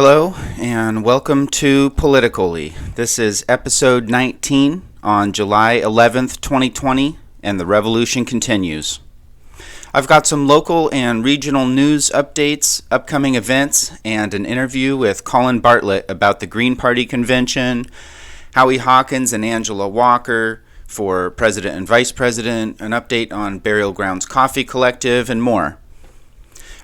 Hello and welcome to PoliticOly. This is episode 19 on July 11th, 2020, and the revolution continues. I've got some local and regional news updates, upcoming events, and an interview with Colin Bartlett about the Green Party convention, Howie Hawkins and Angela Walker for President and Vice President, an update on Burial Grounds Coffee Collective, and more.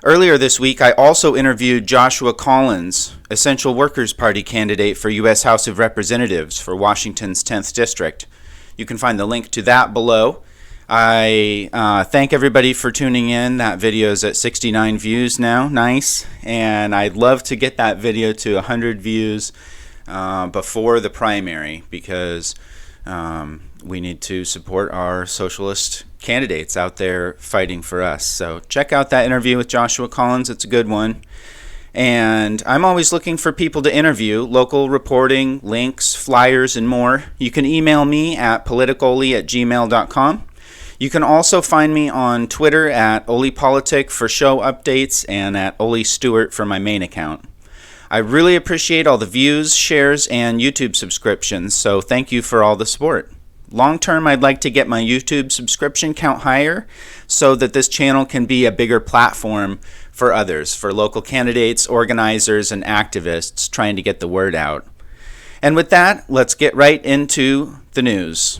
Earlier this week, I also interviewed Joshua Collins, Essential Workers Party candidate for U.S. House of Representatives for Washington's 10th District. You can find the link to that below. I thank everybody for tuning in. That video is at 69 views now. Nice. And I'd love to get that video to 100 views before the primary because we need to support our socialist candidates out there fighting for us. So check out that interview with Joshua Collins. It's a good one. And I'm always looking for people to interview, local reporting, links, flyers, and more. You can email me at politicoly@gmail.com. You can also find me on Twitter at OlyPolitic for show updates and at Oli Stewart for my main account. I really appreciate all the views, shares, and YouTube subscriptions, so thank you for all the support. Long term, I'd like to get my YouTube subscription count higher so that this channel can be a bigger platform for others, for local candidates, organizers, and activists trying to get the word out. And with that, let's get right into the news.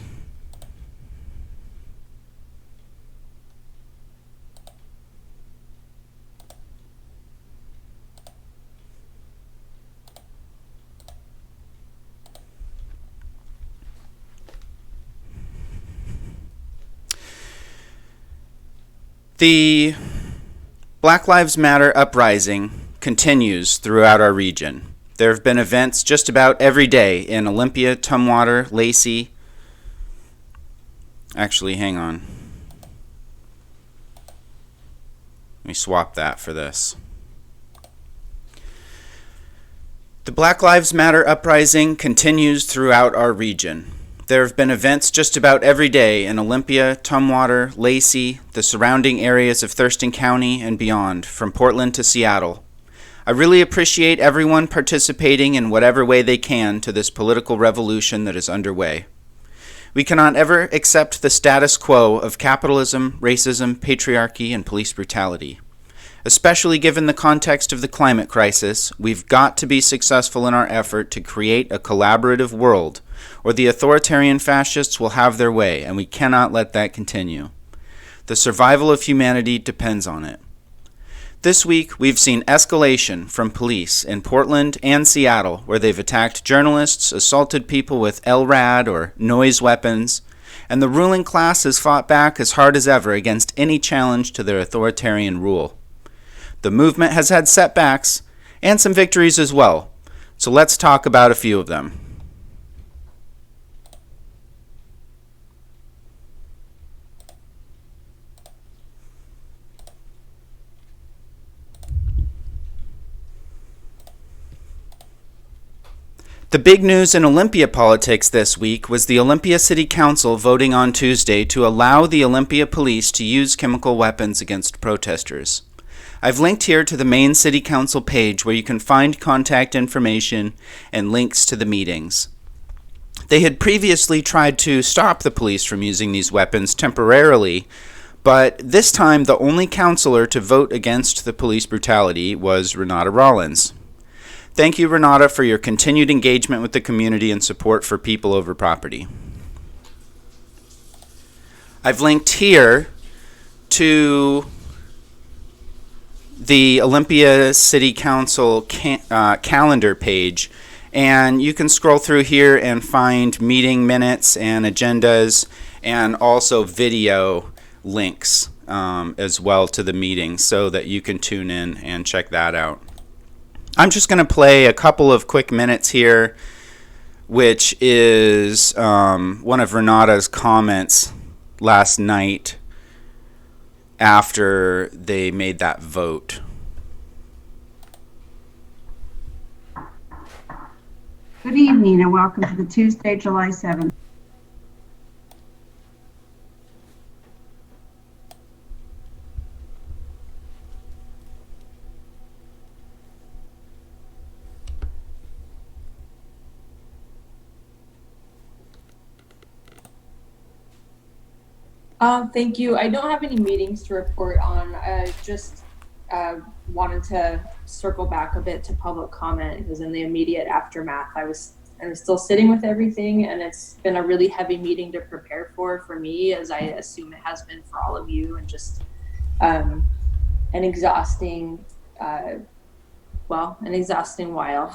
The Black Lives Matter uprising continues throughout our region. There have been events just about every day in Olympia, Tumwater, Lacey. Actually, hang on. Let me swap that for this. The Black Lives Matter uprising continues throughout our region. There have been events just about every day in Olympia, Tumwater, Lacey, the surrounding areas of Thurston County, and beyond, from Portland to Seattle. I really appreciate everyone participating in whatever way they can to this political revolution that is underway. We cannot ever accept the status quo of capitalism, racism, patriarchy, and police brutality. Especially given the context of the climate crisis, we've got to be successful in our effort to create a collaborative world, or the authoritarian fascists will have their way, and we cannot let that continue. The survival of humanity depends on it. This week, we've seen escalation from police in Portland and Seattle, where they've attacked journalists, assaulted people with LRAD or noise weapons, and the ruling class has fought back as hard as ever against any challenge to their authoritarian rule. The movement has had setbacks and some victories as well, so let's talk about a few of them. The big news in Olympia politics this week was the Olympia City Council voting on Tuesday to allow the Olympia police to use chemical weapons against protesters. I've linked here to the main City Council page where you can find contact information and links to the meetings. They had previously tried to stop the police from using these weapons temporarily, but this time the only councilor to vote against the police brutality was Renata Rollins. Thank you, Renata, for your continued engagement with the community and support for people over property. I've linked here to the Olympia City Council calendar page, and you can scroll through here and find meeting minutes and agendas and also video links as well to the meeting so that you can tune in and check that out. I'm just going to play a couple of quick minutes here, which is one of Renata's comments last night after they made that vote. Good evening and welcome to the Tuesday, July 7th. Thank you. I don't have any meetings to report on. I just wanted to circle back a bit to public comment because in the immediate aftermath, I'm still sitting with everything, and it's been a really heavy meeting to prepare for me, as I assume it has been for all of you, and just um, an exhausting, an exhausting while.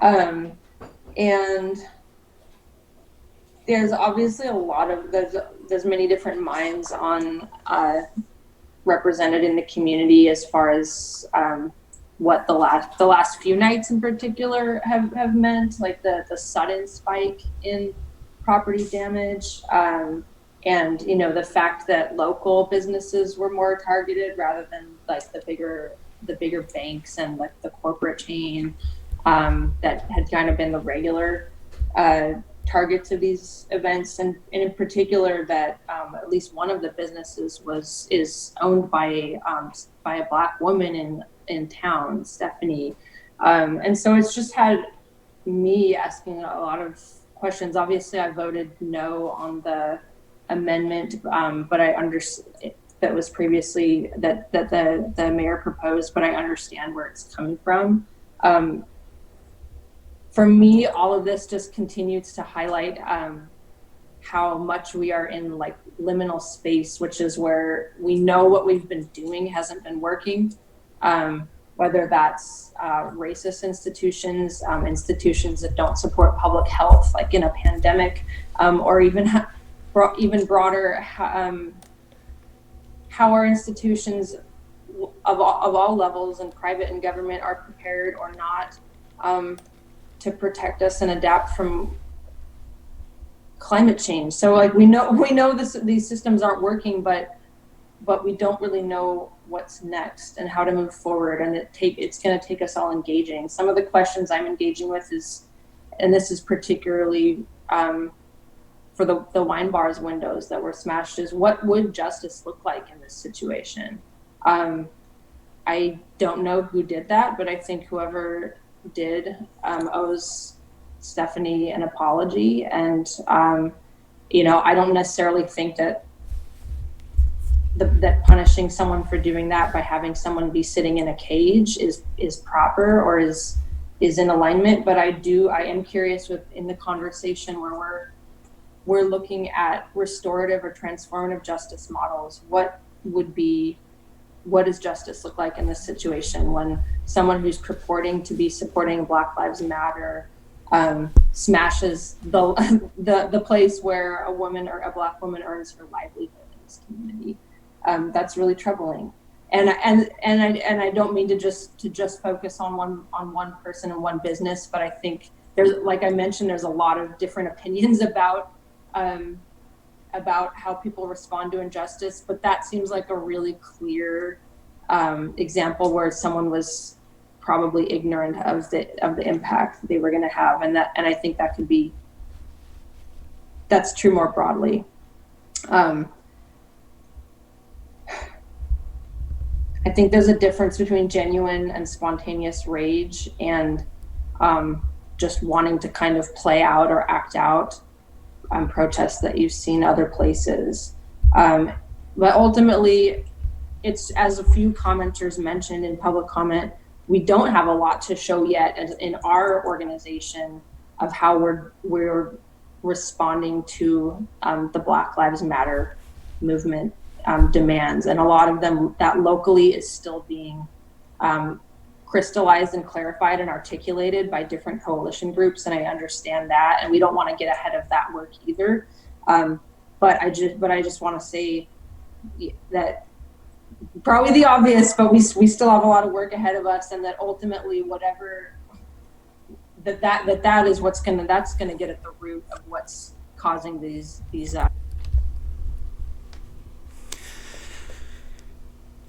um, and there's obviously there's many different minds on represented in the community as far as what the last few nights in particular have meant, like the sudden spike in property damage, and the fact that local businesses were more targeted rather than like the bigger banks and like the corporate chain that had kind of been the regular targets of these events, and in particular that at least one of the businesses is owned by a Black woman in town, Stephanie, and so it's just had me asking a lot of questions. Obviously, I voted no on the amendment, but I understand that was previously that the mayor proposed, but I understand where it's coming from. For me, all of this just continues to highlight how much we are in like liminal space, which is where we know what we've been doing hasn't been working, whether that's racist institutions, institutions that don't support public health, like in a pandemic, or even broader, how our institutions of all levels in private and government are prepared or not to protect us and adapt from climate change. So like we know these systems aren't working, but we don't really know what's next and how to move forward. And it's going to take us all engaging. Some of the questions I'm engaging with is, and this is particularly for the wine bars windows that were smashed, is what would justice look like in this situation? I don't know who did that, but I think whoever did owes Stephanie an apology, and I don't necessarily think that that punishing someone for doing that by having someone be sitting in a cage is proper or is in alignment. But I am curious within the conversation where we're looking at restorative or transformative justice models, what does justice look like in this situation when someone who's purporting to be supporting Black Lives Matter smashes the place where a woman or a Black woman earns her livelihood in this community? That's really troubling. And I don't mean to just focus on one person and one business, but I think there's, like I mentioned, there's a lot of different opinions about how people respond to injustice, but that seems like a really clear example where someone was probably ignorant of the impact they were going to have, and I think that's true more broadly. I think there's a difference between genuine and spontaneous rage and just wanting to kind of play out or act out protests that you've seen other places. But ultimately, it's, as a few commenters mentioned in public comment, we don't have a lot to show yet in our organization of how we're responding to the Black Lives Matter movement demands. And a lot of them that locally is still being crystallized and clarified and articulated by different coalition groups, and I understand that, and we don't want to get ahead of that work either. But I just want to say that probably the obvious, but we still have a lot of work ahead of us, and that ultimately whatever that is that's gonna get at the root of what's causing these.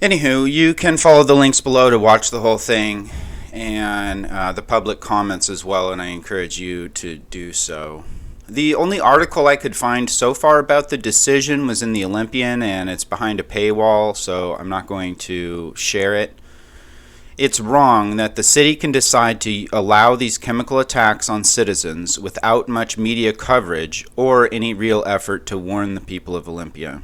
Anywho, you can follow the links below to watch the whole thing and the public comments as well, and I encourage you to do so. The only article I could find so far about the decision was in the Olympian, and it's behind a paywall, so I'm not going to share it. It's wrong that the city can decide to allow these chemical attacks on citizens without much media coverage or any real effort to warn the people of Olympia.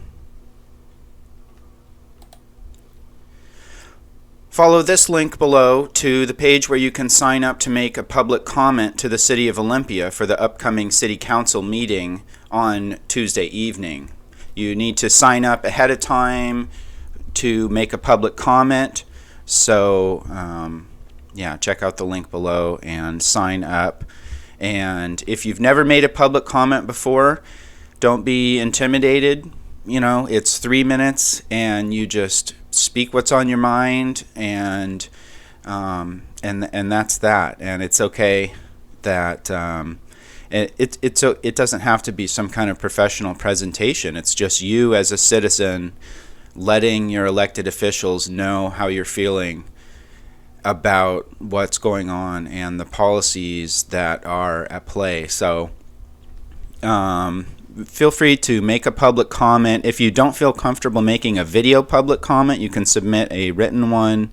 Follow this link below to the page where you can sign up to make a public comment to the City of Olympia for the upcoming City Council meeting on Tuesday evening. You need to sign up ahead of time to make a public comment. So, check out the link below and sign up. And if you've never made a public comment before, don't be intimidated. It's 3 minutes and you just speak what's on your mind, and that's that. And it's okay that it doesn't have to be some kind of professional presentation. It's just you as a citizen letting your elected officials know how you're feeling about what's going on and the policies that are at play. So feel free to make a public comment. If you don't feel comfortable making a video public comment, you can submit a written one.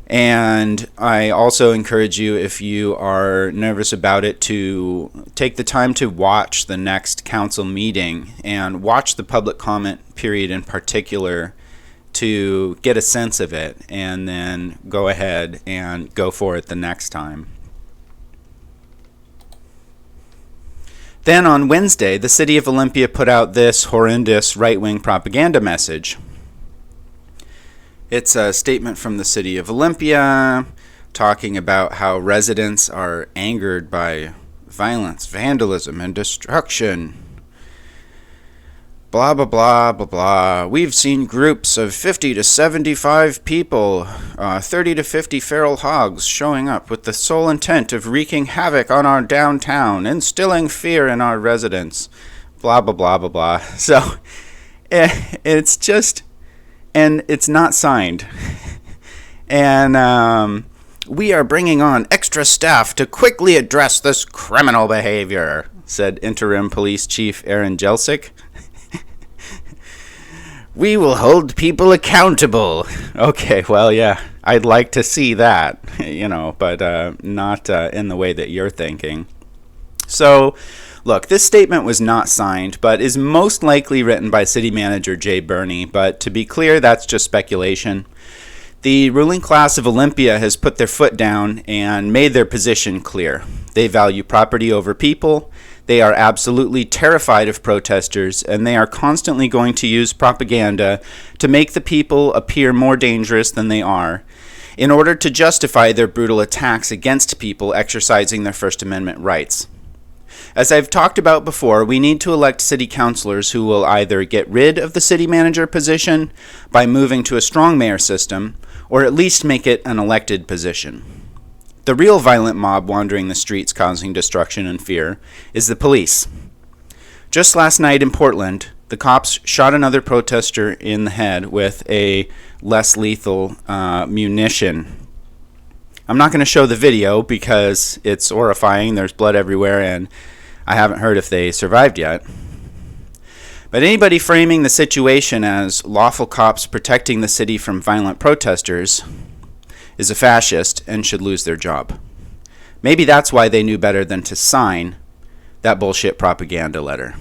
And I also encourage you, if you are nervous about it, to take the time to watch the next council meeting and watch the public comment period in particular to get a sense of it, and then go ahead and go for it the next time. Then on Wednesday, the City of Olympia put out this horrendous right-wing propaganda message. It's a statement from the City of Olympia talking about how residents are angered by violence, vandalism, and destruction. Blah, blah, blah, blah, blah. We've seen groups of 50 to 75 people, 30 to 50 feral hogs showing up with the sole intent of wreaking havoc on our downtown, instilling fear in our residents. Blah, blah, blah, blah, blah. So it's just, and it's not signed. And we are bringing on extra staff to quickly address this criminal behavior, said Interim Police Chief Aaron Jelsic. We will hold people accountable. Okay, well, yeah, I'd like to see that, but not in the way that you're thinking. So, look, this statement was not signed, but is most likely written by City Manager Jay Burney. But to be clear, that's just speculation. The ruling class of Olympia has put their foot down and made their position clear. They value property over people. They are absolutely terrified of protesters, and they are constantly going to use propaganda to make the people appear more dangerous than they are, in order to justify their brutal attacks against people exercising their First Amendment rights. As I've talked about before, we need to elect city councilors who will either get rid of the city manager position by moving to a strong mayor system, or at least make it an elected position. The real violent mob wandering the streets causing destruction and fear is the police. Just last night in Portland, the cops shot another protester in the head with a less lethal munition. I'm not going to show the video because it's horrifying. There's blood everywhere, and I haven't heard if they survived yet. But anybody framing the situation as lawful cops protecting the city from violent protesters is a fascist and should lose their job. Maybe that's why they knew better than to sign that bullshit propaganda letter.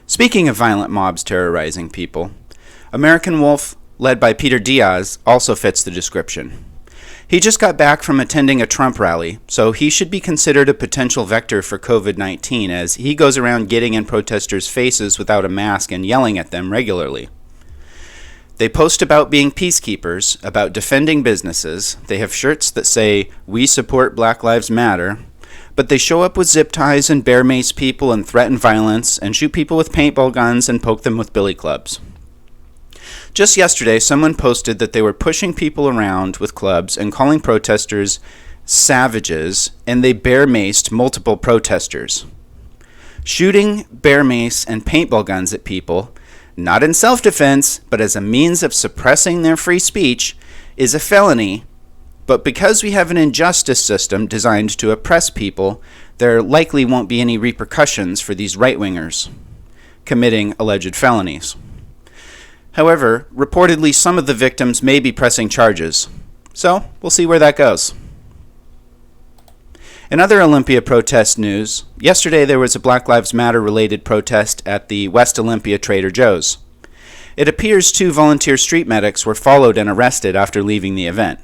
Speaking of violent mobs terrorizing people, American Wolf, led by Peter Diaz, also fits the description. He just got back from attending a Trump rally, so he should be considered a potential vector for COVID-19 as he goes around getting in protesters' faces without a mask and yelling at them regularly. They post about being peacekeepers, about defending businesses. They have shirts that say, "We support Black Lives Matter," but they show up with zip ties and bear mace people and threaten violence and shoot people with paintball guns and poke them with billy clubs. Just yesterday, someone posted that they were pushing people around with clubs and calling protesters savages, and they bear maced multiple protesters. Shooting bear mace and paintball guns at people, not in self-defense, but as a means of suppressing their free speech, is a felony. But because we have an injustice system designed to oppress people, there likely won't be any repercussions for these right-wingers committing alleged felonies. However, reportedly some of the victims may be pressing charges. So, we'll see where that goes. In other Olympia protest news, yesterday there was a Black Lives Matter related protest at the West Olympia Trader Joe's. It appears 2 volunteer street medics were followed and arrested after leaving the event.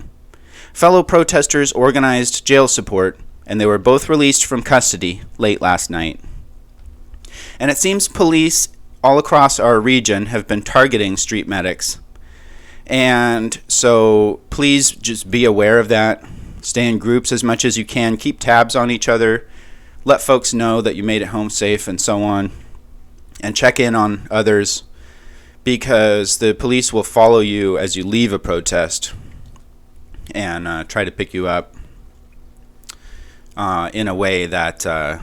Fellow protesters organized jail support, and they were both released from custody late last night. And it seems police all across our region have been targeting street medics. And so please just be aware of that. Stay in groups as much as you can. Keep tabs on each other. Let folks know that you made it home safe and so on. And check in on others, because the police will follow you as you leave a protest and try to pick you up in a way that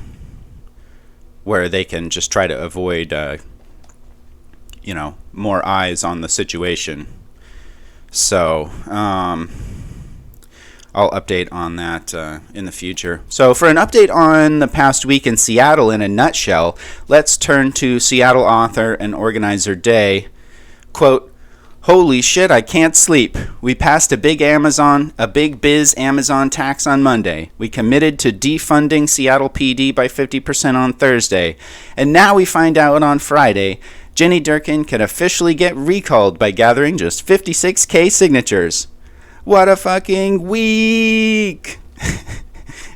where they can just try to avoid more eyes on the situation. So I'll update on that in the future. So for an update on the past week in Seattle in a nutshell, let's turn to Seattle author and organizer Day. Quote, "Holy shit, I can't sleep. We passed a big biz Amazon tax on Monday. We committed to defunding Seattle PD by 50% on Thursday. And now we find out on Friday, Jenny Durkin can officially get recalled by gathering just 56K signatures. What a fucking week!"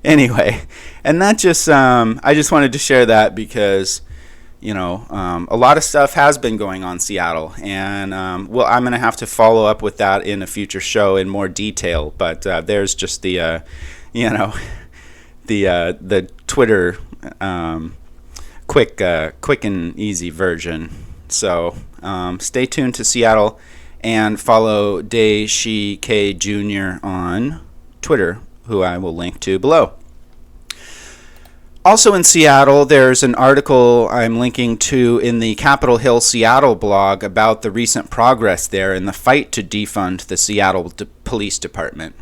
Anyway, and that just, I just wanted to share that because, a lot of stuff has been going on in Seattle, and I'm going to have to follow up with that in a future show in more detail. But there's just the, the Twitter quick and easy version. So stay tuned to Seattle and follow Day Shi K Jr. on Twitter, who I will link to below. Also in Seattle, there's an article I'm linking to in the Capitol Hill Seattle blog about the recent progress there in the fight to defund the Seattle Police Department.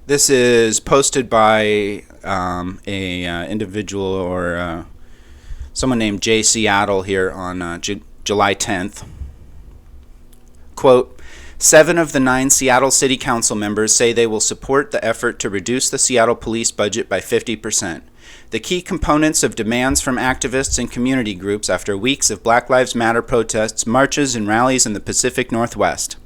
This is posted by a individual or someone named Jay Seattle here on July 10th. Quote, 7 of the 9 Seattle City Council members say they will support the effort to reduce the Seattle police budget by 50%. The key components of demands from activists and community groups after weeks of Black Lives Matter protests, marches, and rallies in the Pacific Northwest.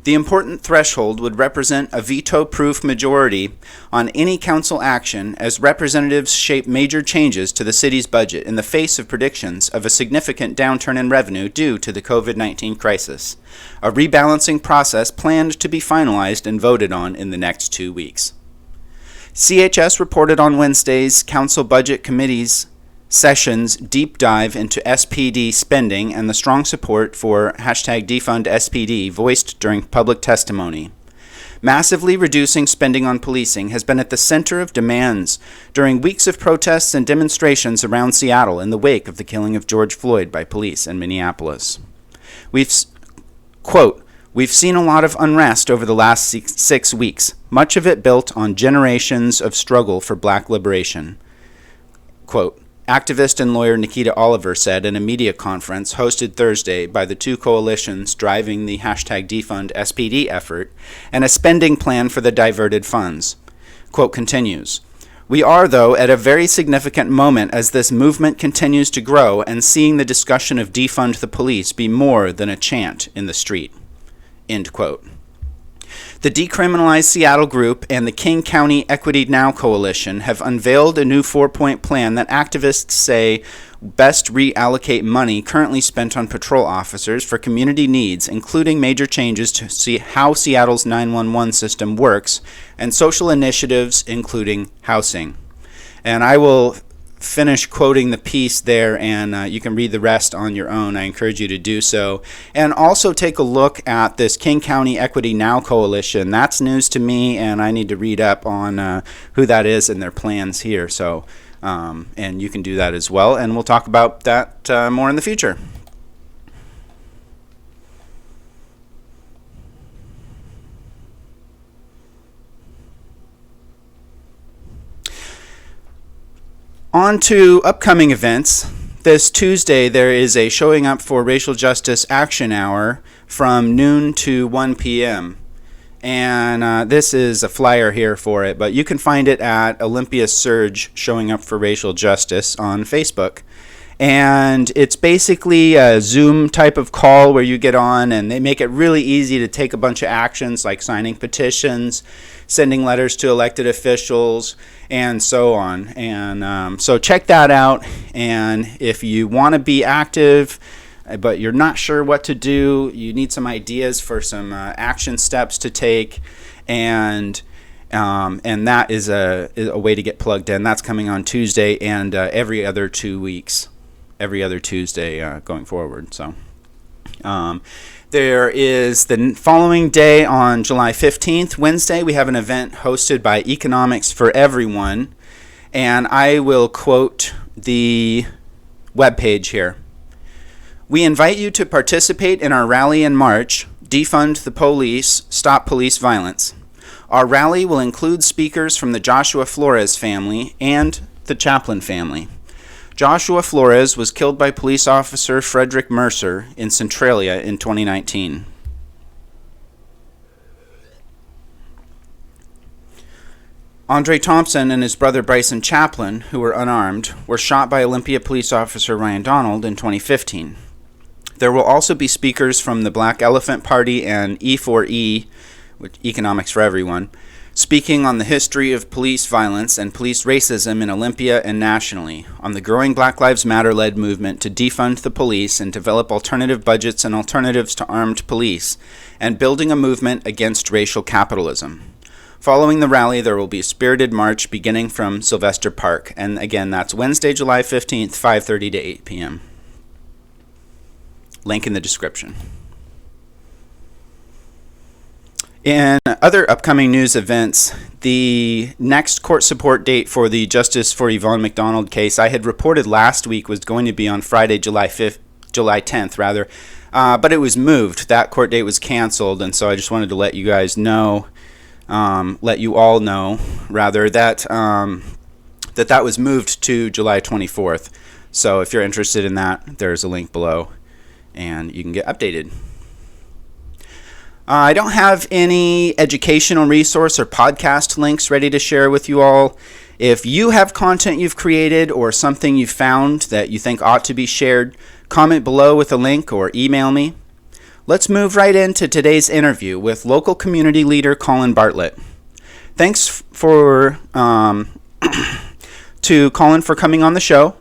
The important threshold would represent a veto-proof majority on any council action as representatives shape major changes to the city's budget in the face of predictions of a significant downturn in revenue due to the COVID-19 crisis. A rebalancing process planned to be finalized and voted on in the next 2 weeks. CHS reported on Wednesday's Council Budget Committee's session's deep dive into SPD spending and the strong support for #defundSPD voiced during public testimony. Massively reducing spending on policing has been at the center of demands during weeks of protests and demonstrations around Seattle in the wake of the killing of George Floyd by police in Minneapolis. We've seen a lot of unrest over the last 6 weeks, much of it built on generations of struggle for black liberation. Quote, activist and lawyer Nikita Oliver said in a media conference hosted Thursday by the 2 coalitions driving the #defundSPD effort and a spending plan for the diverted funds. Quote continues, "We are, though, at a very significant moment as this movement continues to grow and seeing the discussion of defund the police be more than a chant in the street." End quote. The Decriminalize Seattle Group and the King County Equity Now Coalition have unveiled a new 4-point plan that activists say best reallocate money currently spent on patrol officers for community needs, including major changes to see how Seattle's 911 system works and social initiatives, including housing. And I will finish quoting the piece there, and you can read the rest on your own. I encourage you to do so. And also take a look at this King County Equity Now Coalition. That's news to me, and I need to read up on who that is and their plans here. So, and you can do that as well, and we'll talk about that more in the future. On to upcoming events. this Tuesday there is a Showing Up for Racial Justice Action Hour from noon to 1 p.m. And this is a flyer here for it, but you can find it at Olympia Surge Showing Up for Racial Justice on Facebook. And it's basically a Zoom type of call where you get on and they make it really easy to take a bunch of actions like signing petitions, sending letters to elected officials, and so on. And so check that out. And if you want to be active, but you're not sure what to do, you need some ideas for some action steps to take, and that is a way to get plugged in. That's coming on Tuesday and every other 2 weeks. Every other Tuesday going forward. So there is the following day on July 15th, Wednesday, we have an event hosted by Economics for Everyone, and I will quote the webpage here. We invite you to participate in our rally and march, Defund the Police, Stop Police Violence. Our rally will include speakers from the Joshua Flores family and the Chaplin family. Joshua Flores was killed by police officer Frederick Mercer in Centralia in 2019. Andre Thompson and his brother Bryson Chaplin, who were unarmed, were shot by Olympia police officer Ryan Donald in 2015. There will also be speakers from the Black Elephant Party and E4E, which Economics for Everyone, speaking on the history of police violence and police racism in Olympia and nationally, on the growing Black Lives Matter-led movement to defund the police and develop alternative budgets and alternatives to armed police, and building a movement against racial capitalism. Following the rally, there will be a spirited march beginning from Sylvester Park, and again, that's Wednesday, July 15th, 5:30 to 8 p.m. Link in the description. In other upcoming news events, the next court support date for the Justice for Yvonne McDonald case I had reported last week was going to be on Friday, July 10th, but it was moved. That court date was canceled, and so I just wanted to let you guys know, let you all know, rather, that that was moved to July 24th. So if you're interested in that, there's a link below, and you can get updated. I don't have any educational resource or podcast links ready to share with you all. If you have content you've created or something you've found that you think ought to be shared, comment below with a link or email me. Let's move right into today's interview with local community leader Colin Bartlett. Thanks to Colin for coming on the show.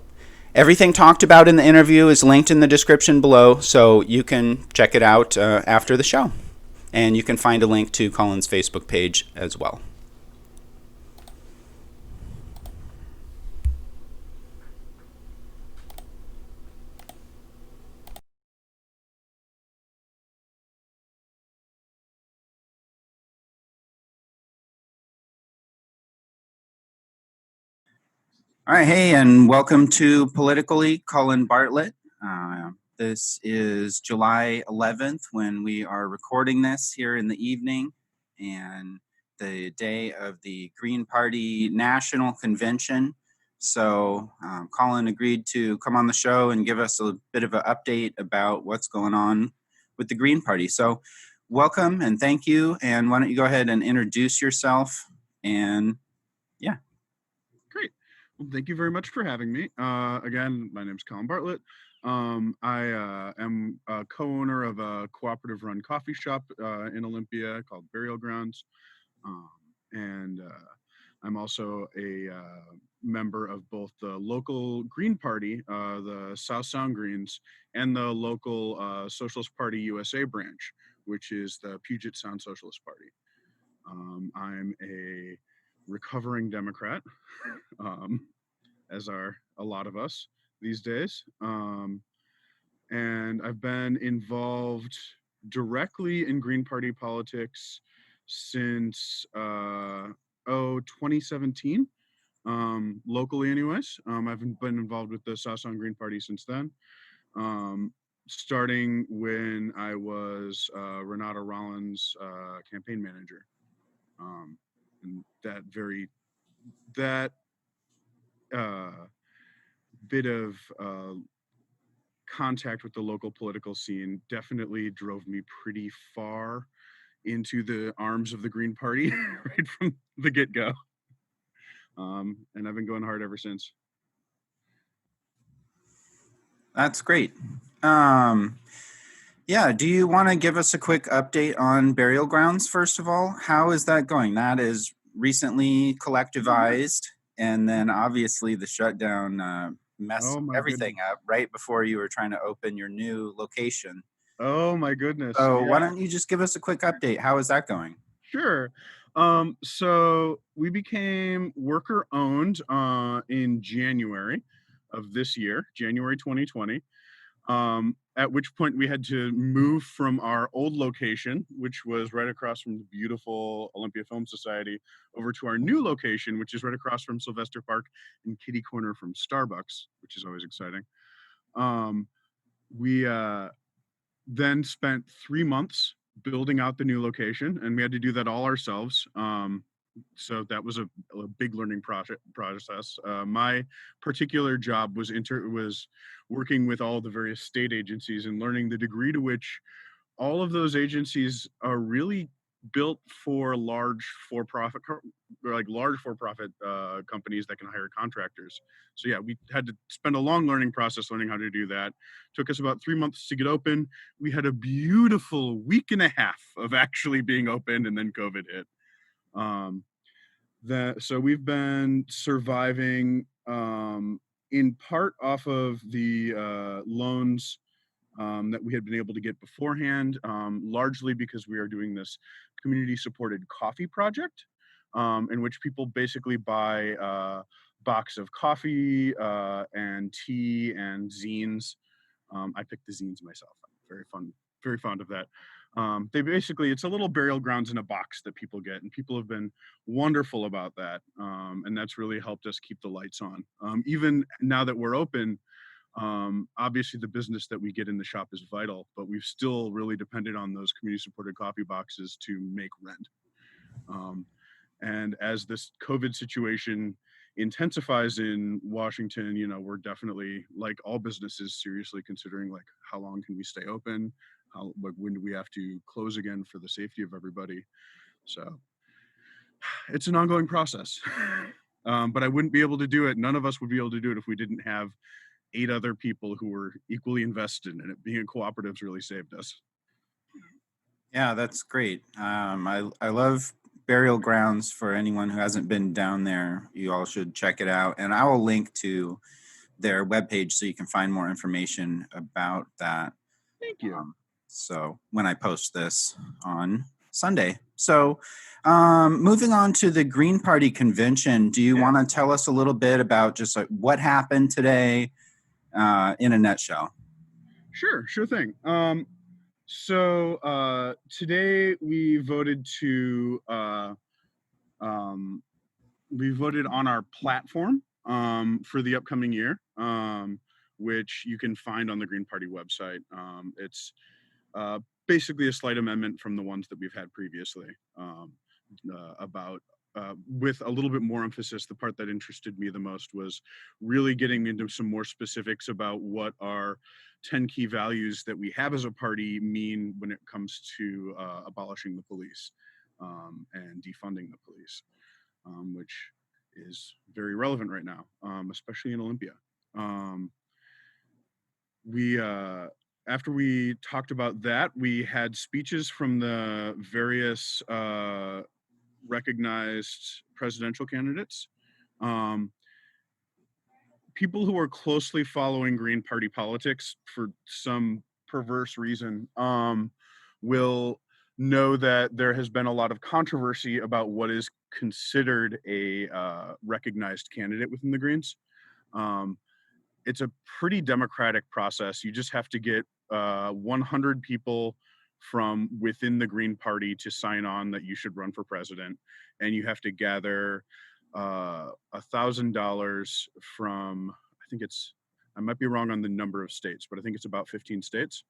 Everything talked about in the interview is linked in the description below, so you can check it out after the show. And you can find a link to Colin's Facebook page as well. All right, hey, and welcome to PoliticOly, Colin Bartlett. This is July 11th when we are recording this here in the evening, and the day of the Green Party National Convention. So Colin agreed to come on the show and give us a bit of an update about what's going on with the Green Party. So welcome and thank you. And why don't you go ahead and introduce yourself? And yeah. Great. Well, thank you very much for having me. Again, my name is Colin Bartlett. I am a co-owner of a cooperative-run coffee shop in Olympia called Burial Grounds. And I'm also a member of both the local Green Party, the South Sound Greens, and the local Socialist Party USA branch, which is the Puget Sound Socialist Party. I'm a recovering Democrat, as are a lot of us these days. And I've been involved directly in Green Party politics since 2017, locally anyways. I've been involved with the South Sound Green Party since then, starting when I was Renata Rollins' campaign manager. And that bit of contact with the local political scene definitely drove me pretty far into the arms of the Green Party right from the get-go. And I've been going hard ever since. That's great. Yeah, do you want to give us a quick update on burial grounds, first of all? How is that going? That is recently collectivized, and then obviously the shutdown messed Oh my everything goodness. up right before you were trying to open your new location. Oh my goodness. So why Yeah, don't you just give us a quick update? How is that going? sure. So we became worker owned in January of this year, January 2020. At which point we had to move from our old location, which was right across from the beautiful Olympia Film Society, over to our new location, which is right across from Sylvester Park and kitty corner from Starbucks, which is always exciting. Um, we then spent 3 months building out the new location, and we had to do that all ourselves. So that was a big learning process. My particular job was working with all the various state agencies and learning the degree to which all of those agencies are really built for large for-profit companies that can hire contractors. So yeah, we had to spend a long learning process learning how to do that. Took us about 3 months to get open. We had a beautiful week and a half of actually being open, and then COVID hit. Um, so we've been surviving in part off of the loans that we had been able to get beforehand, largely because we are doing this community supported coffee project, in which people basically buy a box of coffee and tea and zines. I picked the zines myself. I'm very fond of that. It's a little burial grounds in a box that people get, and people have been wonderful about that. And that's really helped us keep the lights on. Even now that we're open, obviously the business that we get in the shop is vital, but we've still really depended on those community supported coffee boxes to make rent. And as this COVID situation intensifies in Washington, we're definitely, like all businesses, seriously considering like how long can we stay open, when do we have to close again for the safety of everybody. So it's an ongoing process. But I wouldn't be able to do it. None of us would be able to do it if we didn't have 8 other people who were equally invested in it. Being a cooperative's really saved us. Yeah, that's great. I love burial grounds. For anyone who hasn't been down there, you all should check it out. And I will link to their webpage so you can find more information about that. Thank you. So when I post this on Sunday. So moving on to the Green Party convention, do you want to tell us a little bit about just like what happened today in a nutshell? Sure thing. So today we voted on our platform for the upcoming year, which you can find on the Green Party website. It's basically a slight amendment from the ones that we've had previously, with a little bit more emphasis. The part that interested me the most was really getting into some more specifics about what our 10 key values that we have as a party mean when it comes to abolishing the police and defunding the police, which is very relevant right now, especially in Olympia. After we talked about that, we had speeches from the various recognized presidential candidates. People who are closely following Green Party politics for some perverse reason will know that there has been a lot of controversy about what is considered a recognized candidate within the Greens. It's a pretty democratic process. You just have to get 100 people from within the Green Party to sign on that you should run for president, and you have to gather $1,000 from, I might be wrong on the number of states, but I think it's about 15 states,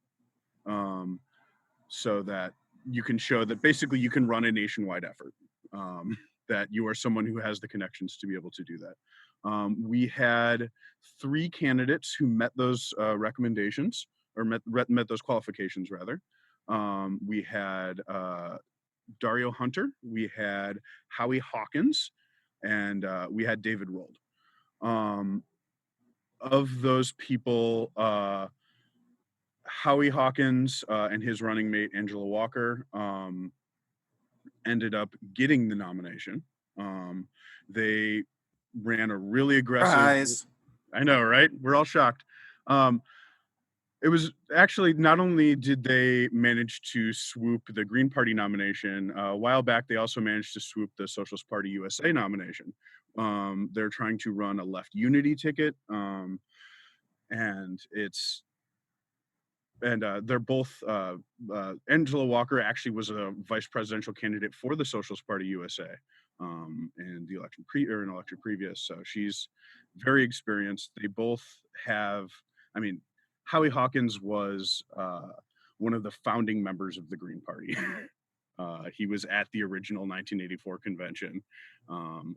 so that you can show that basically you can run a nationwide effort, that you are someone who has the connections to be able to do that. We had 3 candidates who met those recommendations, or met those qualifications rather. We had Dario Hunter, we had Howie Hawkins, and we had David Rold. Of those people, Howie Hawkins and his running mate Angela Walker ended up getting the nomination. They ran a really aggressive. Surprise. I know, right? We're all shocked. It was actually, not only did they manage to swoop the Green Party nomination, a while back they also managed to swoop the Socialist Party USA nomination. They're trying to run a left unity ticket, and they're both. Angela Walker actually was a vice presidential candidate for the Socialist Party USA in the election previous. So she's very experienced. They both have. I mean, Howie Hawkins was one of the founding members of the Green Party. He was at the original 1984 convention,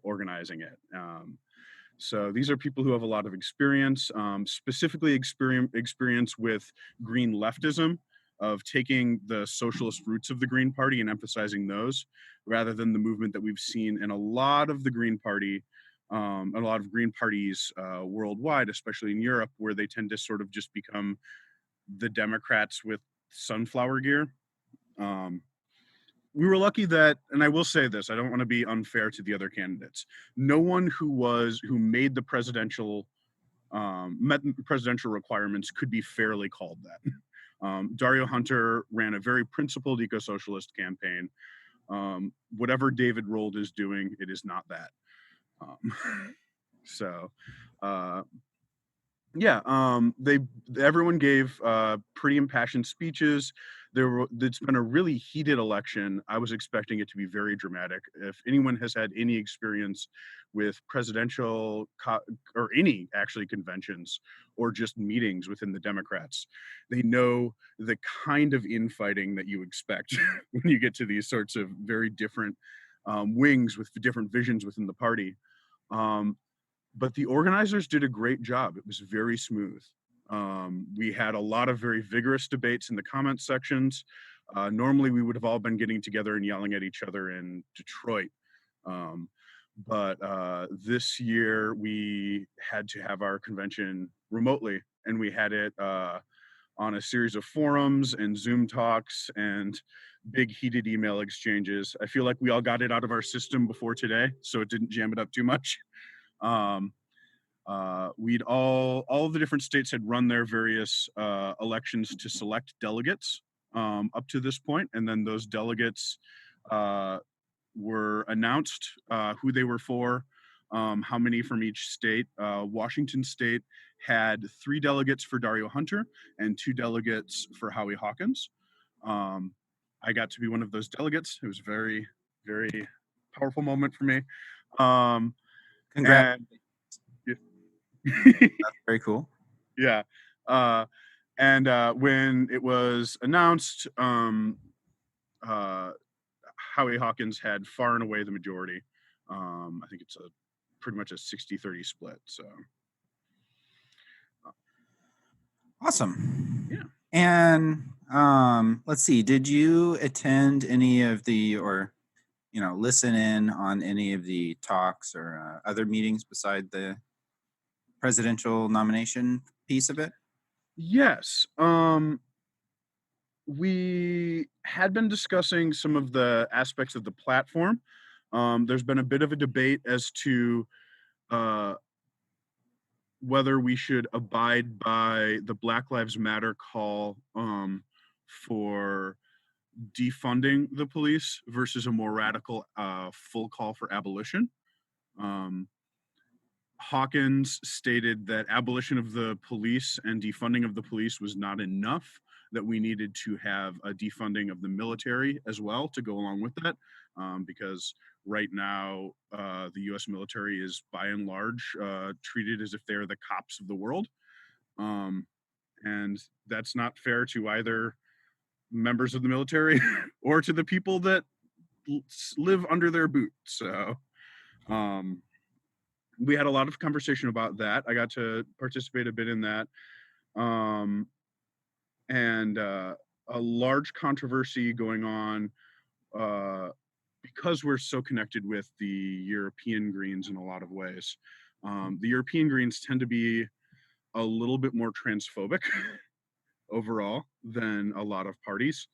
organizing it. So these are people who have a lot of experience, specifically experience with green leftism, of taking the socialist roots of the Green Party and emphasizing those, rather than the movement that we've seen in a lot of the Green Party, a lot of Green parties worldwide, especially in Europe, where they tend to sort of just become the Democrats with sunflower gear. We were lucky that, and I will say this, I don't want to be unfair to the other candidates. No one who made the presidential, met presidential requirements could be fairly called that. Dario Hunter ran a very principled eco-socialist campaign. Whatever David Rold is doing, it is not that. Everyone gave pretty impassioned speeches. It's been a really heated election. I was expecting it to be very dramatic. If anyone has had any experience with presidential or any actually conventions or just meetings within the Democrats, they know the kind of infighting that you expect when you get to these sorts of very different wings with different visions within the party. But the organizers did a great job. It was very smooth. We had a lot of very vigorous debates in the comment sections. Normally we would have all been getting together and yelling at each other in Detroit. But this year we had to have our convention remotely, and we had it on a series of forums and Zoom talks and big heated email exchanges. I feel like we all got it out of our system before today, so it didn't jam it up too much. We'd all of the different states had run their various elections to select delegates up to this point, and then those delegates were announced, who they were for, how many from each state. Washington State had 3 delegates for Dario Hunter and 2 delegates for Howie Hawkins. I got to be one of those delegates. It was a very, very powerful moment for me. Congrats. That's very cool. Yeah. And when it was announced, Howie Hawkins had far and away the majority. I think it's pretty much a 60-30 split. So Awesome. Yeah. And let's see, did you attend any of the, or listen in on any of the talks or other meetings beside the presidential nomination piece of it? Yes. We had been discussing some of the aspects of the platform. There's been a bit of a debate as to whether we should abide by the Black Lives Matter call for defunding the police versus a more radical full call for abolition. Hawkins stated that abolition of the police and defunding of the police was not enough, that we needed to have a defunding of the military as well to go along with that, because right now the US military is by and large treated as if they're the cops of the world. And that's not fair to either members of the military or to the people that live under their boot. So we had a lot of conversation about that. I got to participate a bit in that. And a large controversy going on uh, because we're so connected with the European Greens in a lot of ways. The European Greens tend to be a little bit more transphobic overall than a lot of parties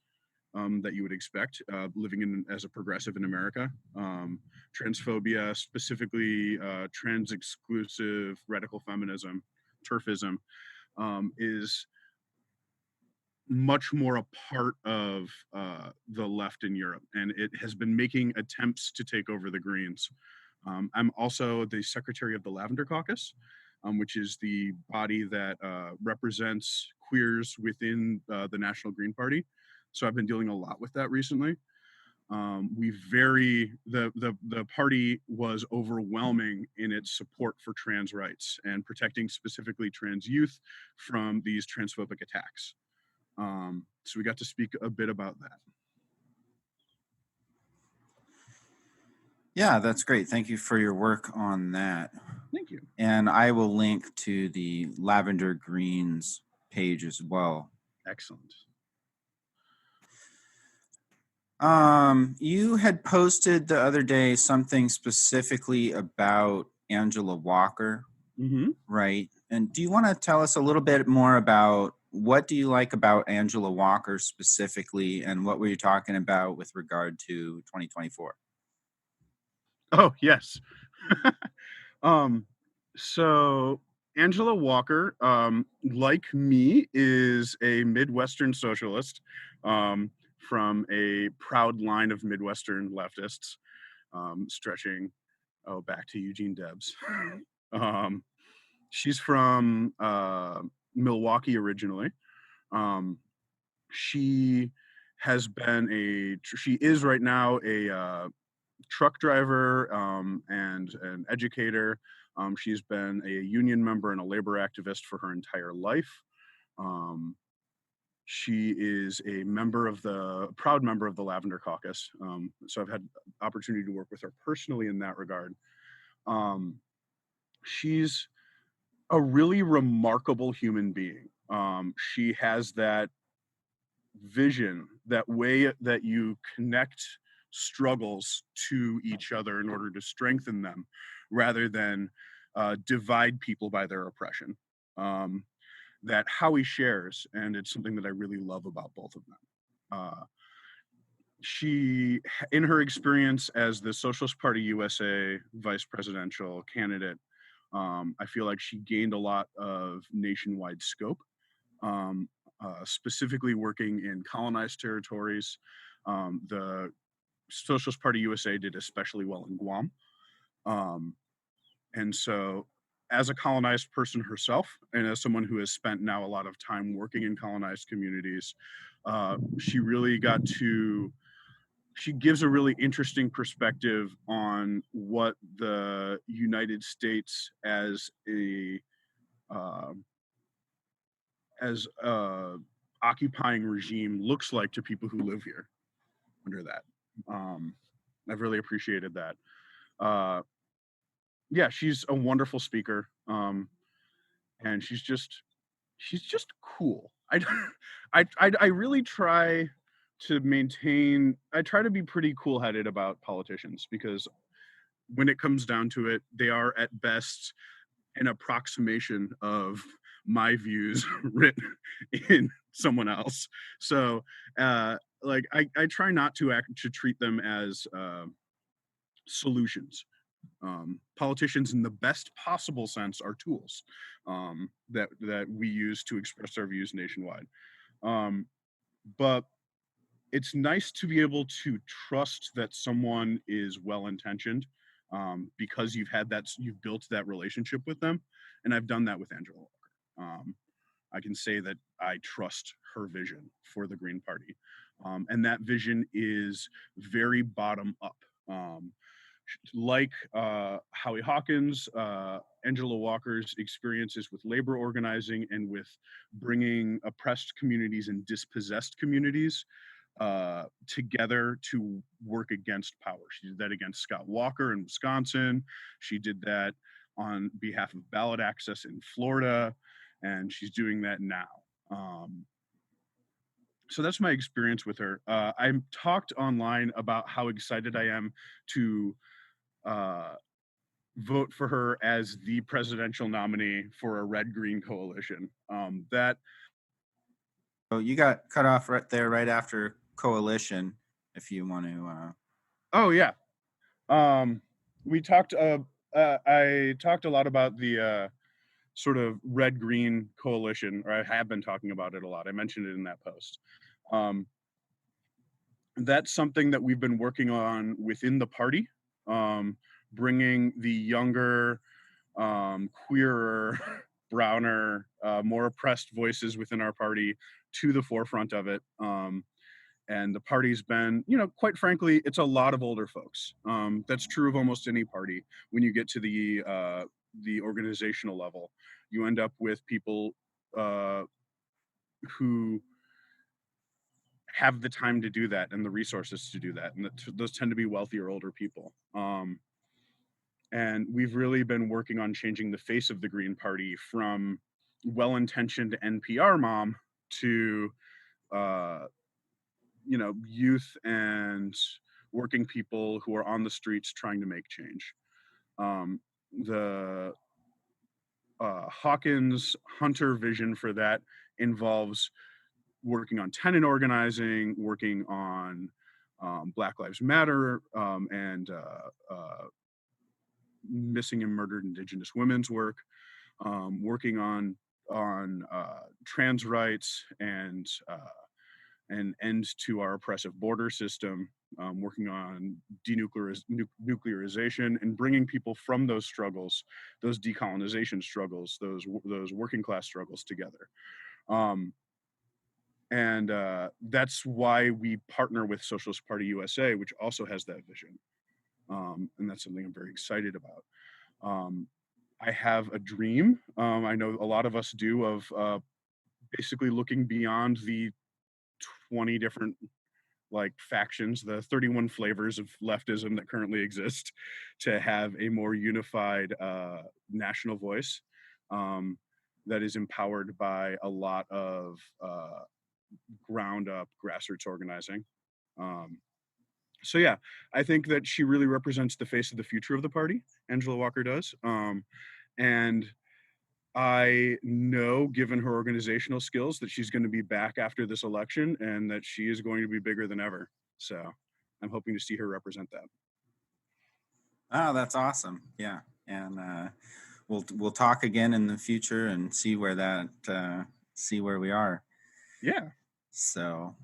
that you would expect living in as a progressive in America. Transphobia, specifically trans exclusive radical feminism, turfism, is much more a part of the left in Europe, and it has been making attempts to take over the Greens. I'm also the secretary of the Lavender Caucus, which is the body that represents queers within the National Green Party. So I've been dealing a lot with that recently. The party was overwhelming in its support for trans rights and protecting specifically trans youth from these transphobic attacks. So we got to speak a bit about that. Yeah, that's great. Thank you for your work on that. Thank you. And I will link to the Lavender Greens page as well. Excellent. You had posted the other day something specifically about Angela Walker, right? And do you want to tell us a little bit more about what do you like about Angela Walker specifically, and what were you talking about with regard to 2024? Oh, yes. So Angela Walker, like me, is a Midwestern socialist from a proud line of Midwestern leftists, stretching back to Eugene Debs. She's from Milwaukee originally. She is right now a truck driver and an educator. She's been a union member and a labor activist for her entire life. She is a proud member of the Lavender Caucus. So I've had opportunity to work with her personally in that regard. She's a really remarkable human being. She has that vision, that way that you connect struggles to each other in order to strengthen them rather than divide people by their oppression. That Howie shares, and it's something that I really love about both of them. She, in her experience as the Socialist Party USA vice presidential candidate, I feel like she gained a lot of nationwide scope. Specifically working in colonized territories. The Socialist Party USA did especially well in Guam. And so as a colonized person herself, and as someone who has spent now a lot of time working in colonized communities, she gives a really interesting perspective on what the United States as a occupying regime looks like to people who live here under that. I've really appreciated that. Yeah, she's a wonderful speaker, and she's just cool. I really try to maintain. I try to be pretty cool-headed about politicians, because when it comes down to it, they are at best an approximation of my views written in someone else. So like I try not to treat them as solutions. Politicians in the best possible sense are tools that we use to express our views nationwide. But it's nice to be able to trust that someone is well-intentioned, because you've built that relationship with them. And I've done that with Angela Walker. I can say that I trust her vision for the Green Party. And that vision is very bottom up. Like Howie Hawkins, Angela Walker's experiences with labor organizing and with bringing oppressed communities and dispossessed communities together to work against power. She did that against Scott Walker in Wisconsin. She did that on behalf of ballot access in Florida, and she's doing that now. So that's my experience with her. I talked online about how excited I am to vote for her as the presidential nominee for a red-green coalition. So you got cut off right there, right after coalition. If you want to. Oh yeah, we talked. I talked a lot about the sort of red-green coalition, or I have been talking about it a lot. I mentioned it in that post. That's something that we've been working on within the party, bringing the younger, queerer, browner, more oppressed voices within our party to the forefront of it. And the party's been, quite frankly, it's a lot of older folks. That's true of almost any party. When you get to the organizational level, you end up with people who have the time to do that and the resources to do that, and those tend to be wealthier older people. And we've really been working on changing the face of the Green Party from well-intentioned NPR mom to youth and working people who are on the streets trying to make change. The Hawkins Hunter vision for that involves working on tenant organizing, working on Black Lives Matter, and missing and murdered Indigenous women's work, working on trans rights and an end to our oppressive border system, working on denuclearization and bringing people from those struggles, those decolonization struggles, those working class struggles together. And that's why we partner with Socialist Party USA, which also has that vision. And that's something I'm very excited about. I have a dream, I know a lot of us do, of basically looking beyond the 20 different factions, the 31 flavors of leftism that currently exist, to have a more unified national voice that is empowered by a lot of ground up grassroots organizing. So yeah, I think that she really represents the face of the future of the party. Angela Walker does. And I know, given her organizational skills, that she's going to be back after this election and that she is going to be bigger than ever. So I'm hoping to see her represent that. Oh, that's awesome. Yeah. And we'll talk again in the future and see where we are. Yeah. So,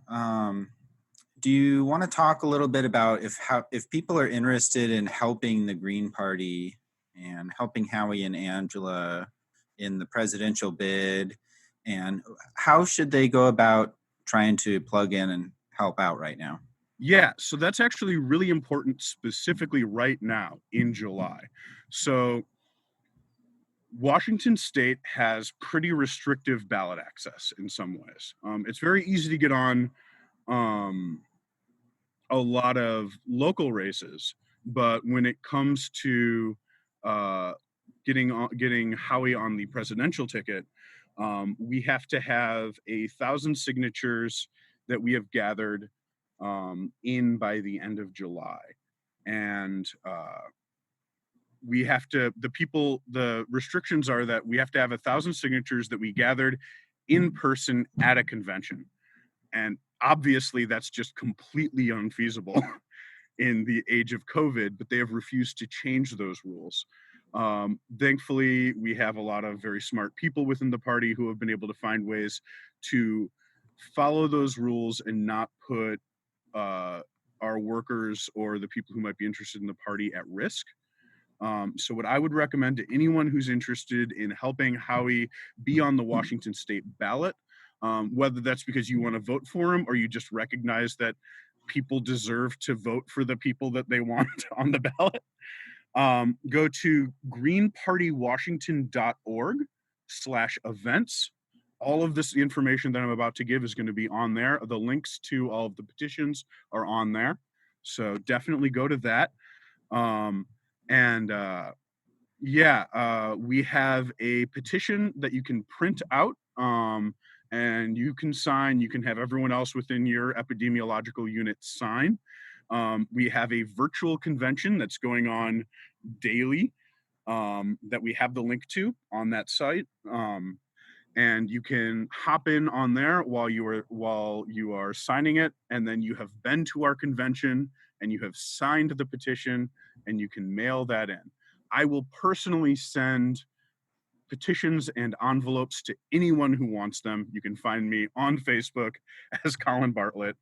do you want to talk a little bit about if people are interested in helping the Green Party and helping Howie and Angela in the presidential bid, and how should they go about trying to plug in and help out right now? Yeah, so that's actually really important, specifically right now in July. So Washington State has pretty restrictive ballot access in some ways. It's very easy to get on a lot of local races, but when it comes to getting Howie on the presidential ticket, we have to have 1,000 signatures that we have gathered in by the end of July, and we have to. The restrictions are that we have to have 1,000 signatures that we gathered in person at a convention, and obviously that's just completely unfeasible in the age of COVID, but they have refused to change those rules. Thankfully, we have a lot of very smart people within the party who have been able to find ways to follow those rules and not put our workers or the people who might be interested in the party at risk. So what I would recommend to anyone who's interested in helping Howie be on the Washington State ballot, whether that's because you want to vote for him or you just recognize that people deserve to vote for the people that they want on the ballot, go to greenpartywashington.org/events. All of this information that I'm about to give is going to be on there. The links to all of the petitions are on there. So definitely go to that. And Yeah, we have a petition that you can print out, and you can sign. You can have everyone else within your epidemiological unit sign. We have a virtual convention that's going on daily, that we have the link to on that site. And you can hop in on there while you are signing it, and then you have been to our convention and you have signed the petition, and you can mail that in. I will personally send petitions and envelopes to anyone who wants them. You can find me on Facebook as Colin Bartlett.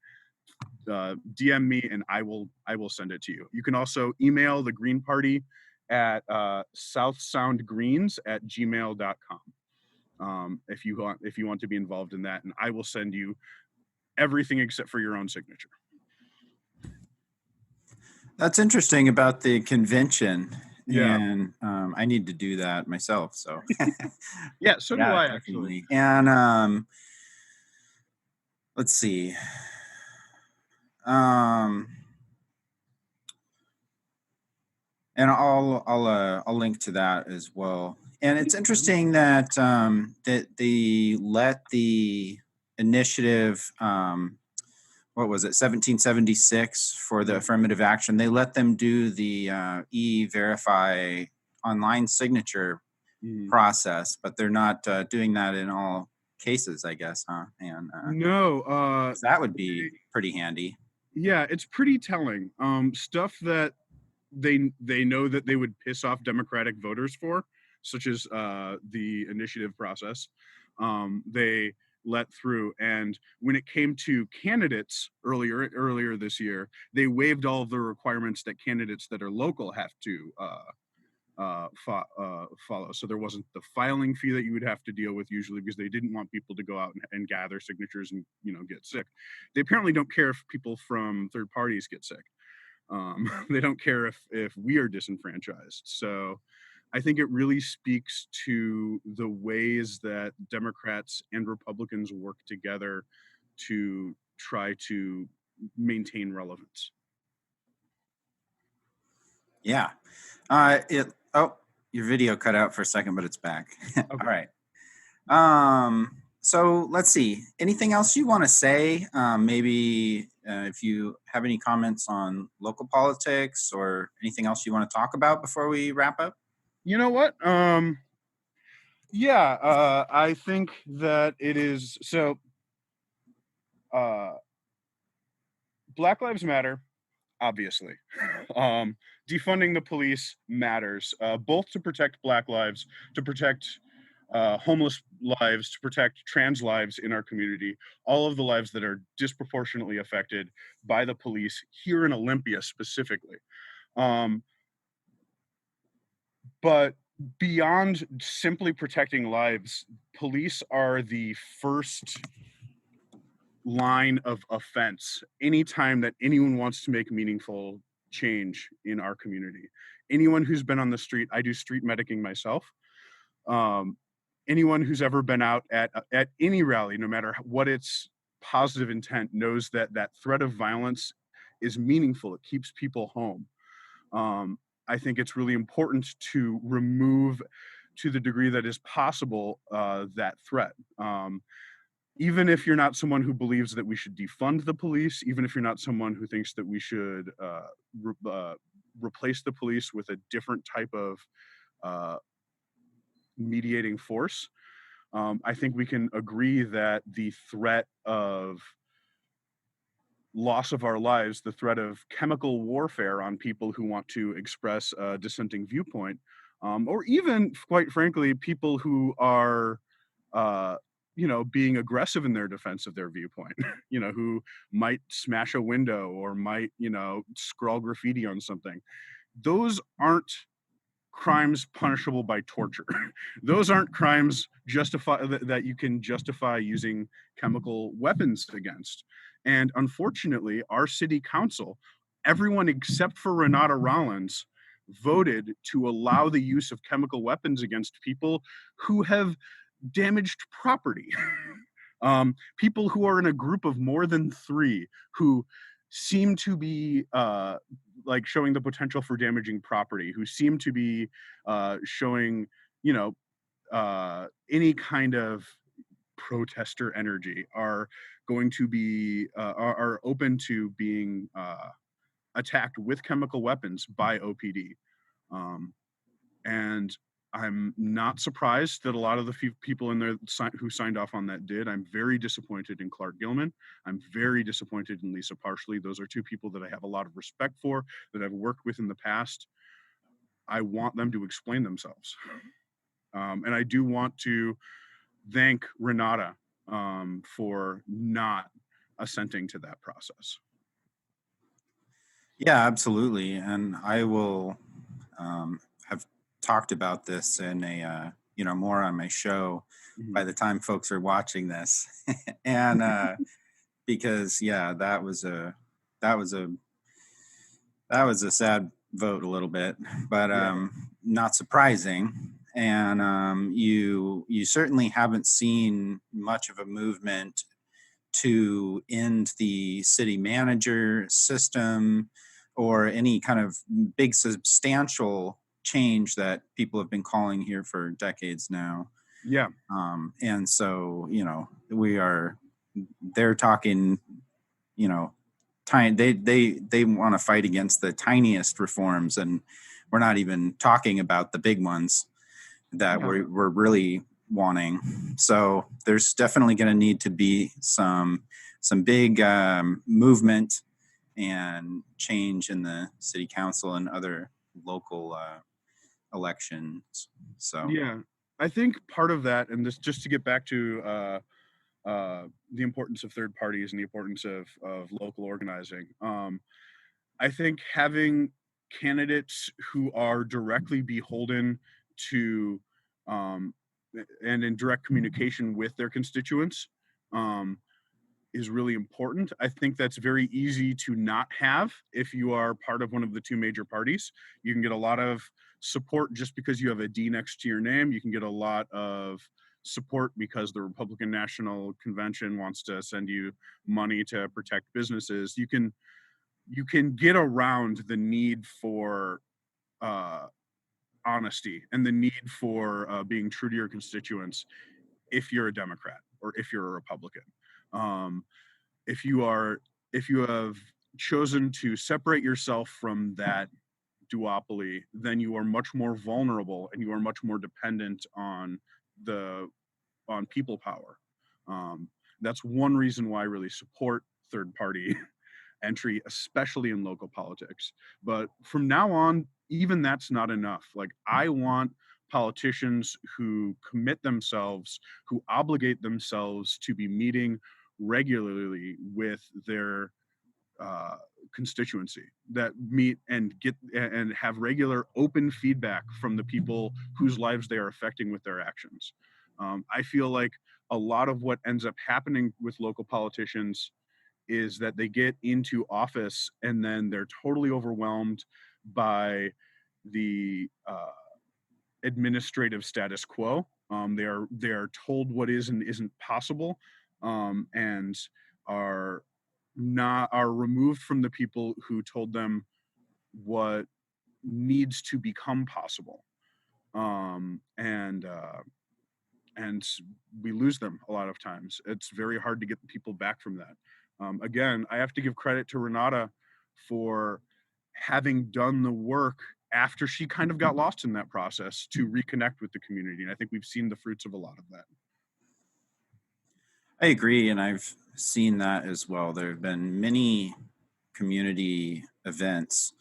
DM me and I will send it to you. You can also email the Green Party at southsoundgreens@gmail.com. If you want to be involved in that, and I will send you everything except for your own signature. That's interesting about the convention. Yeah. And I need to do that myself. So Yeah, so do yeah, I definitely. actually. And let's see. And I'll link to that as well. And it's interesting that that they let the initiative, what was it, 1776 for the affirmative action. They let them do the e-verify online signature process, but they're not doing that in all cases, I guess, huh? And No, that would be pretty handy. yeah, it's pretty telling. Stuff that they know that they would piss off Democratic voters for, such as the initiative process, they let through. And when it came to candidates earlier this year, they waived all of the requirements that candidates that are local have to follow. So there wasn't the filing fee that you would have to deal with usually, because they didn't want people to go out and gather signatures and get sick. They apparently don't care if people from third parties get sick. They don't care if we are disenfranchised. So I think it really speaks to the ways that Democrats and Republicans work together to try to maintain relevance. Yeah. Your video cut out for a second, but it's back. Okay. All right. So let's see. Anything else you want to say? Maybe if you have any comments on local politics or anything else you want to talk about before we wrap up? You know what? Yeah, I think that it is so. Black Lives Matter, obviously. Defunding the police matters, both to protect Black lives, to protect homeless lives, to protect trans lives in our community, all of the lives that are disproportionately affected by the police here in Olympia specifically. But beyond simply protecting lives, police are the first line of offense anytime that anyone wants to make meaningful change in our community. Anyone who's been on the street, I do street medicing myself. Anyone who's ever been out at any rally, no matter what its positive intent, knows that that threat of violence is meaningful. It keeps people home. I think it's really important to remove, to the degree that is possible, that threat. Even if you're not someone who believes that we should defund the police, even if you're not someone who thinks that we should replace the police with a different type of mediating force, I think we can agree that the threat of loss of our lives, the threat of chemical warfare on people who want to express a dissenting viewpoint, or even, quite frankly, people who are being aggressive in their defense of their viewpoint, who might smash a window or might, scrawl graffiti on something. Those aren't crimes punishable by torture. Those aren't crimes that you can justify using chemical weapons against. And unfortunately, our city council, everyone except for Renata Rollins, voted to allow the use of chemical weapons against people who have damaged property. People who are in a group of more than 3 who seem to be like showing the potential for damaging property, who seem to be showing, any kind of protester energy, are going to be are open to being attacked with chemical weapons by OPD. Um, and I'm not surprised that a lot of the people in there who signed off on that did. I'm very disappointed in Clark Gilman. I'm very disappointed in Lisa Parsley. Those are two people that I have a lot of respect for, that I've worked with in the past. I want them to explain themselves. And I do want to thank Renata for not assenting to that process. Yeah, absolutely. And I will have talked about this in a, more on my show by the time folks are watching this. And because, yeah, that was a sad vote a little bit, but not surprising. And you certainly haven't seen much of a movement to end the city manager system or any kind of big substantial change that people have been calling here for decades now. Yeah. And so, they're talking, tiny, they want to fight against the tiniest reforms, and we're not even talking about the big ones that we're really wanting. So there's definitely going to need to be some big movement and change in the city council and other local elections. So yeah, I think part of that, and this just to get back to the importance of third parties and the importance of local organizing. I think having candidates who are directly beholden to and in direct communication with their constituents is really important. I think that's very easy to not have if you are part of one of the two major parties. You can get a lot of support just because you have a D next to your name. You can get a lot of support because the Republican National Convention wants to send you money to protect businesses. You can get around the need for honesty and the need for being true to your constituents if you're a Democrat or if you're a Republican. If you have chosen to separate yourself from that duopoly, then you are much more vulnerable and you are much more dependent on people power. That's one reason why I really support third party entry, especially in local politics. But from now on, even that's not enough. Like, I want politicians who commit themselves, who obligate themselves to be meeting regularly with their constituency, that meet and have regular open feedback from the people whose lives they are affecting with their actions. I feel like a lot of what ends up happening with local politicians is that they get into office and then they're totally overwhelmed by the administrative status quo. They are told what is and isn't possible, and are removed from the people who told them what needs to become possible. And we lose them a lot of times. It's very hard to get the people back from that. Again, I have to give credit to Renata for having done the work after she kind of got lost in that process to reconnect with the community. And I think we've seen the fruits of a lot of that. I agree, and I've seen that as well. There have been many community events,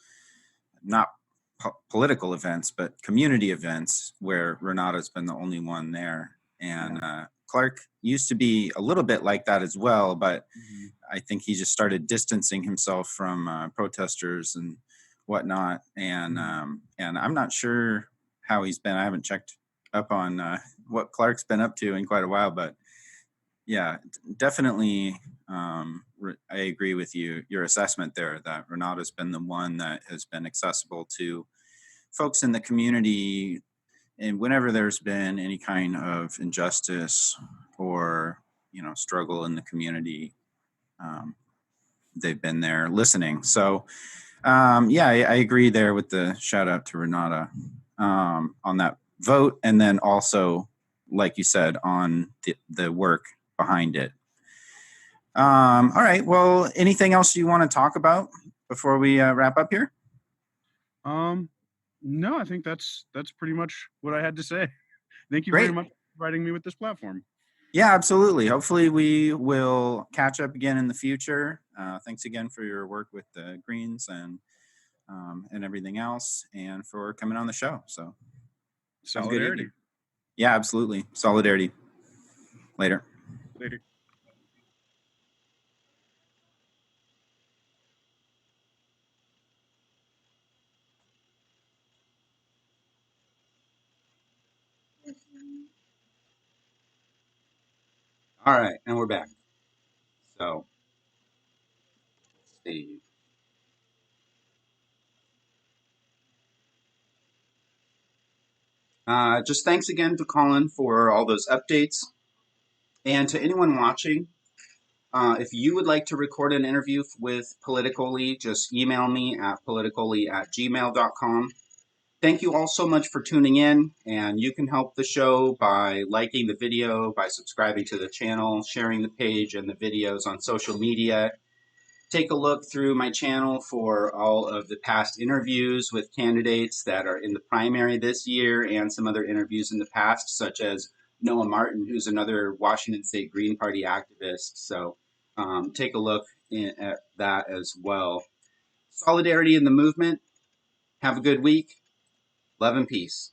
not political events, but community events where Renata's been the only one there. And Clark used to be a little bit like that as well, but I think he just started distancing himself from protesters and whatnot. And I'm not sure how he's been. I haven't checked up on what Clark's been up to in quite a while, but yeah, definitely. I agree with your assessment there that Renata's been the one that has been accessible to folks in the community. And whenever there's been any kind of injustice or, struggle in the community, they've been there listening. So Yeah, I agree there with the shout out to Renata on that vote, and then also, like you said, on the work behind it. All right. Well, anything else you want to talk about before we wrap up here? No, I think that's pretty much what I had to say. Thank you Great. very much for providing me with this platform. Yeah, absolutely. Hopefully we will catch up again in the future. Thanks again for your work with the Greens and everything else, and for coming on the show. So have a good Solidarity. evening. Yeah, absolutely. Solidarity. Later. Later. All right, and we're back. So, let's see. Just thanks again to Colin for all those updates. And to anyone watching, if you would like to record an interview with PoliticOly, just email me at politicoly@gmail.com. Thank you all so much for tuning in, and you can help the show by liking the video, by subscribing to the channel, sharing the page and the videos on social media. Take a look through my channel for all of the past interviews with candidates that are in the primary this year, and some other interviews in the past, such as Noah Martin, who's another Washington State Green Party activist. So take a look at that as well. Solidarity in the movement. Have a good week. Love and peace.